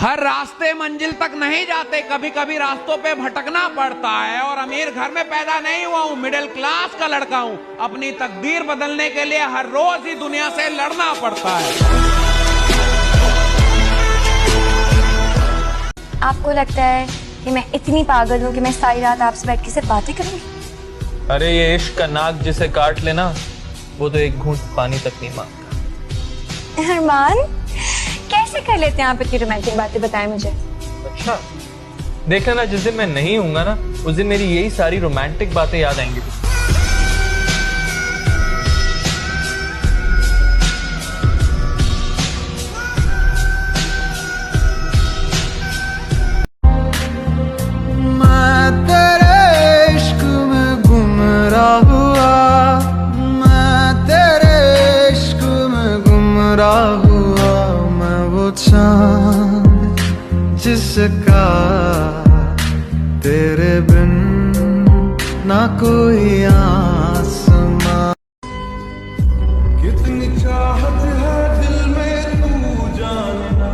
हर रास्ते मंजिल तक नहीं जाते, कभी कभी रास्तों पे भटकना पड़ता है। और अमीर घर में पैदा नहीं हुआ हूं, मिडिल क्लास का लड़का हूं। अपनी तकदीर बदलने के लिए हर रोज ही दुनिया से लड़ना पड़ता है। आपको लगता है कि मैं इतनी पागल हूं कि मैं सारी रात आपसे बैठ के सिर्फ बातें करूंगी? अरे ये इश्क का नाक जिसे काट लेना वो तो एक घूंट पानी तक नहीं मांगता। अरमान, कैसे कर लेते हैं आप इतनी रोमांटिक बातें, बताएं मुझे। अच्छा देखना ना, जिस दिन मैं नहीं हूंगा ना उस दिन मेरी यही सारी रोमांटिक बातें याद आएंगी। मैं तेरे इश्क में गुमराह हुआ, मैं तेरे इश्क में गुमराह हुआ। मैं वो चांद जिसका तेरे बिन ना कोई आसमां। कितनी चाहत है दिल में तू जानना,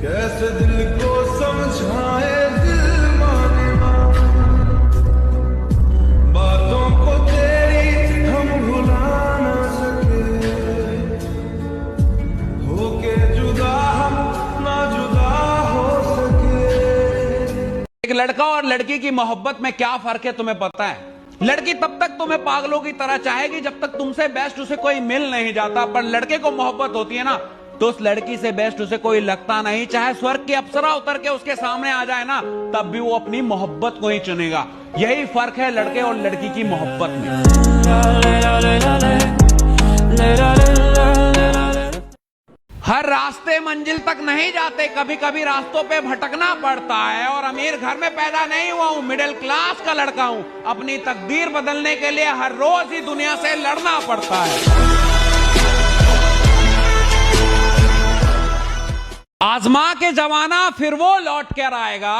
कैसे दिल को समझाए दिल मानना। बातों को तेरी हम भुला ना सके, होके जुदा हम ना जुदा हो सके। एक लड़का और लड़की की मोहब्बत में क्या फर्क है तुम्हें पता है? लड़की तब तक तुम्हें पागलों की तरह चाहेगी जब तक तुमसे बेस्ट उसे कोई मिल नहीं जाता। पर लड़के को मोहब्बत होती है ना, तो उस लड़की से बेस्ट उसे कोई लगता नहीं। चाहे स्वर्ग की अप्सरा उतर के उसके सामने आ जाए ना, तब भी वो अपनी मोहब्बत को ही चुनेगा। यही फर्क है लड़के और लड़की की मोहब्बत में। हर रास्ते मंजिल तक नहीं जाते, कभी कभी रास्तों पे भटकना पड़ता है। और अमीर घर में पैदा नहीं हुआ हूं, मिडिल क्लास का लड़का हूं। अपनी तकदीर बदलने के लिए हर रोज ही दुनिया से लड़ना पड़ता है। आजमा के जमाना फिर वो लौट कर आएगा।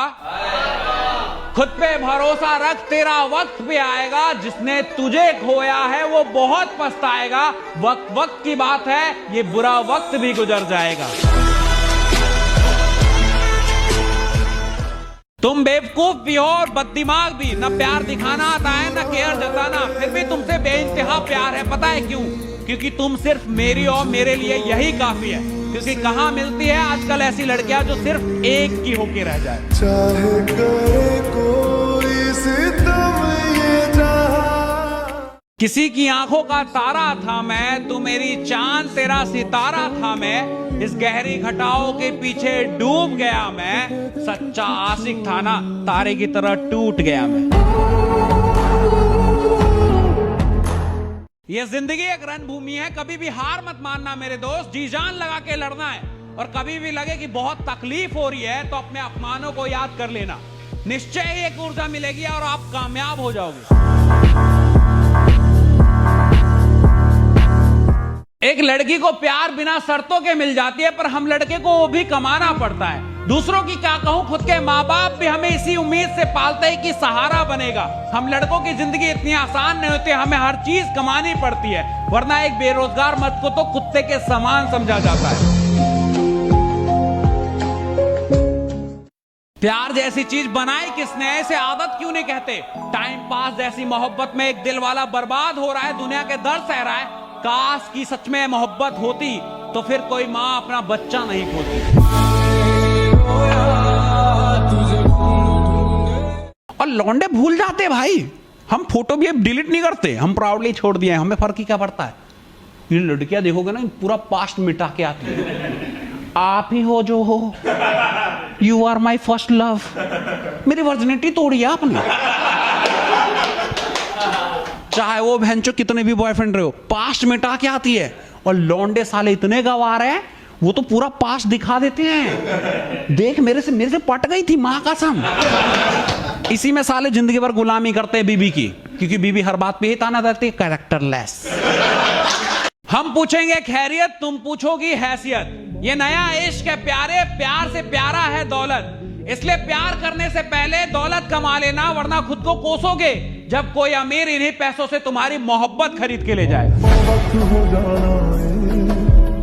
खुद पे भरोसा रख, तेरा वक्त भी आएगा। जिसने तुझे खोया है वो बहुत पछताएगा। वक्त वक्त की बात है, ये बुरा वक्त भी गुजर जाएगा। तुम बेवकूफ भी हो और बददिमाग भी। न प्यार दिखाना आता है न केयर जताना, फिर भी तुमसे बेइंतहा प्यार है। पता है क्यों? क्योंकि तुम सिर्फ मेरी हो, मेरे लिए यही काफी है। क्योंकि कहां मिलती है आजकल ऐसी लड़कियां जो सिर्फ एक की होके रह जाए। चाहे करे कोई सितम ये जहां। किसी की आंखों का तारा था मैं, तू मेरी चांद तेरा सितारा था मैं। इस गहरी घटाओं के पीछे डूब गया मैं। सच्चा आशिक था ना, तारे की तरह टूट गया मैं। ये जिंदगी एक रणभूमि है, कभी भी हार मत मानना मेरे दोस्त। जी जान लगा के लड़ना है। और कभी भी लगे कि बहुत तकलीफ हो रही है तो अपने अपमानों को याद कर लेना। निश्चय ही एक ऊर्जा मिलेगी और आप कामयाब हो जाओगे। एक लड़की को प्यार बिना शर्तों के मिल जाती है, पर हम लड़के को वो भी कमाना पड़ता है। दूसरों की क्या कहूं, खुद के माँ बाप भी हमें इसी उम्मीद से पालते हैं कि सहारा बनेगा। हम लड़कों की जिंदगी इतनी आसान नहीं होती, हमें हर चीज कमानी पड़ती है। वरना एक बेरोजगार मर्द को तो कुत्ते के समान समझा जाता है। प्यार जैसी चीज बनाई किसने, ऐसे आदत क्यों नहीं कहते? टाइम पास जैसी मोहब्बत में एक दिल वाला बर्बाद हो रहा है, दुनिया के दर्द सह रहा है। काश की सच में मोहब्बत होती तो फिर कोई माँ अपना बच्चा नहीं खोती। और लौंडे भूल जाते भाई, हम फोटो भी अब डिलीट नहीं करते, हम प्राउडली छोड़ दिए। हमें फर्क ही क्या पड़ता है? ये लड़कियां देखोगे ना, पूरा पास्ट मिटा के आती है। आप ही हो जो हो, you are my first love. मेरी वर्जिनिटी तोड़ी है आपने। चाहे वो बहनचो कितने भी बॉयफ्रेंड रहे हो, पास्ट मिटा के आती है। और लौंडे साले इतने गवार हैं, वो तो पूरा पास्ट दिखा देते हैं। देख मेरे से पट गई थी मां कसम। इसी में साले जिंदगी भर गुलामी करते हैं बीबी की, क्योंकि बीबी हर बात पे ही ताना देती है, कैरेक्टरलेस। हम पूछेंगे खैरियत, तुम पूछोगी हैसियत। ये नया इश्क है प्यारे, प्यार से प्यारा है दौलत। इसलिए प्यार करने से पहले दौलत कमा लेना, वरना खुद को कोसोगे जब कोई अमीर इन्हीं पैसों से तुम्हारी मोहब्बत खरीद के ले जाए। वक्त हो जाना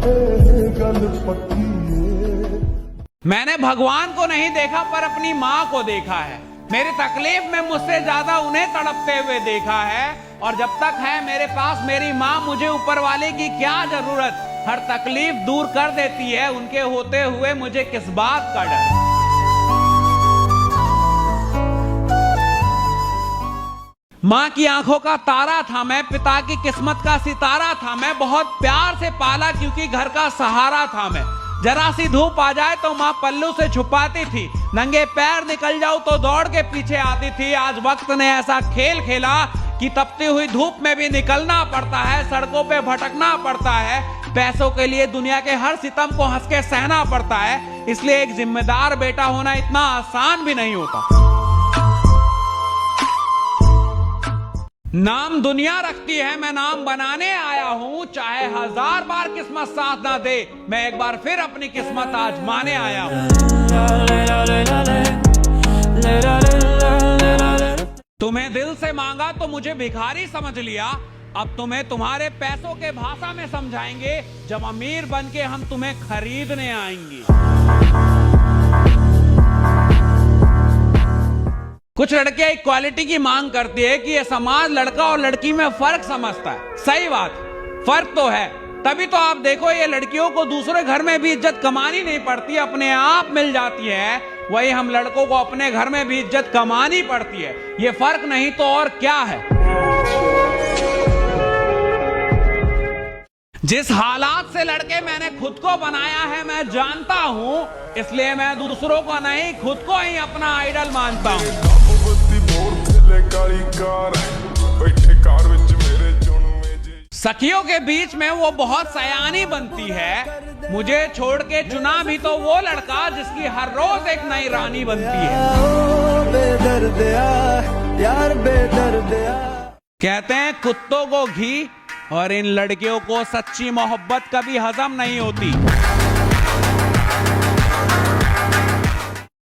है, गल पक्की है। मैंने भगवान को नहीं देखा पर अपनी माँ को देखा है। मेरी तकलीफ में मुझसे ज्यादा उन्हें तड़पते हुए देखा है। और जब तक है मेरे पास मेरी माँ, मुझे ऊपर वाले की क्या जरूरत। हर तकलीफ दूर कर देती है, उनके होते हुए मुझे किस बात का डर। माँ की आंखों का तारा था मैं, पिता की किस्मत का सितारा था मैं। बहुत प्यार से पाला क्योंकि घर का सहारा था मैं। जरा सी धूप आ जाए तो माँ पल्लू से छुपाती थी, नंगे पैर निकल जाऊं तो दौड़ के पीछे आती थी। आज वक्त ने ऐसा खेल खेला कि तपती हुई धूप में भी निकलना पड़ता है, सड़कों पे भटकना पड़ता है। पैसों के लिए दुनिया के हर सितम को हंस के सहना पड़ता है। इसलिए एक जिम्मेदार बेटा होना इतना आसान भी नहीं होता। नाम दुनिया रखती है, मैं नाम बनाने आया हूं। चाहे 1000 बार किस्मत साथ ना दे, मैं एक बार फिर अपनी किस्मत आजमाने आया हूं। तुम्हें दिल से मांगा तो मुझे भिखारी समझ लिया। अब तुम्हें तुम्हारे पैसों के भाषा में समझाएंगे, जब अमीर बन के हम तुम्हें खरीदने आएंगे। कुछ लड़कियां इक्वालिटी की मांग करती है कि ये समाज लड़का और लड़की में फर्क समझता है। सही बात, फर्क तो है। तभी तो आप देखो ये लड़कियों को दूसरे घर में भी इज्जत कमानी नहीं पड़ती, अपने आप मिल जाती है। वही हम लड़कों को अपने घर में भी इज्जत कमानी पड़ती है। ये फर्क नहीं तो और क्या है। जिस हालात से लड़के मैंने खुद को बनाया है मैं जानता हूं, इसलिए मैं दूसरों को नहीं खुद को ही अपना आइडल मानता हूं। सखियों के बीच में वो बहुत सयानी बनती है। मुझे छोड़ के चुना भी तो वो लड़का जिसकी हर रोज एक नई रानी बनती है। कहते हैं कुत्तों को घी, और इन लड़कियों को सच्ची मोहब्बत कभी हजम नहीं होती।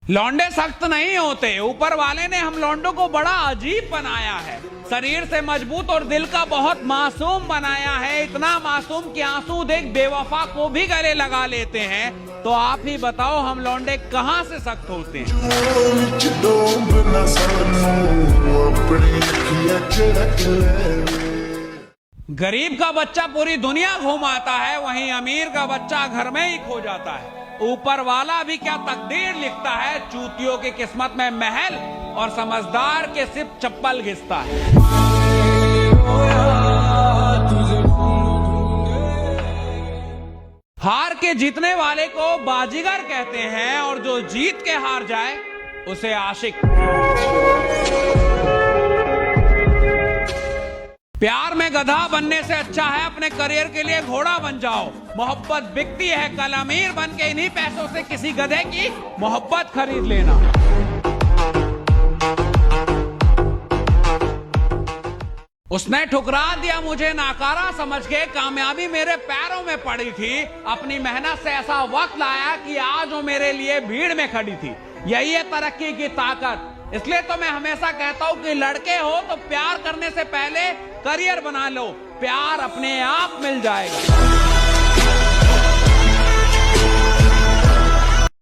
लौंडे सख्त नहीं होते, ऊपर वाले ने हम लौंडों को बड़ा अजीब बनाया है। शरीर से मजबूत और दिल का बहुत मासूम बनाया है। इतना मासूम कि आंसू देख बेवफा को भी गले लगा लेते हैं। तो आप ही बताओ हम लौंडे कहां से सख्त होते हैं। गरीब का बच्चा पूरी दुनिया घुमाता है, वहीं अमीर का बच्चा घर में ही खो जाता है। ऊपर वाला भी क्या तकदीर लिखता है। चूतियों की किस्मत में महल और समझदार के सिर्फ चप्पल घिसता है। हार के जीतने वाले को बाजीगर कहते हैं, और जो जीत के हार जाए उसे आशिक। प्यार में गधा बनने से अच्छा है अपने करियर के लिए घोड़ा बन जाओ। मोहब्बत बिकती है, कल अमीर बन के इन्हीं पैसों से किसी गधे की मोहब्बत खरीद लेना। उसने ठुकरा दिया मुझे नाकारा समझ के, कामयाबी मेरे पैरों में पड़ी थी। अपनी मेहनत से ऐसा वक्त लाया कि आज वो मेरे लिए भीड़ में खड़ी थी। यही है तरक्की की ताकत। इसलिए तो मैं हमेशा कहता हूं कि लड़के हो तो प्यार करने से पहले करियर बना लो, प्यार अपने आप मिल जाएगा।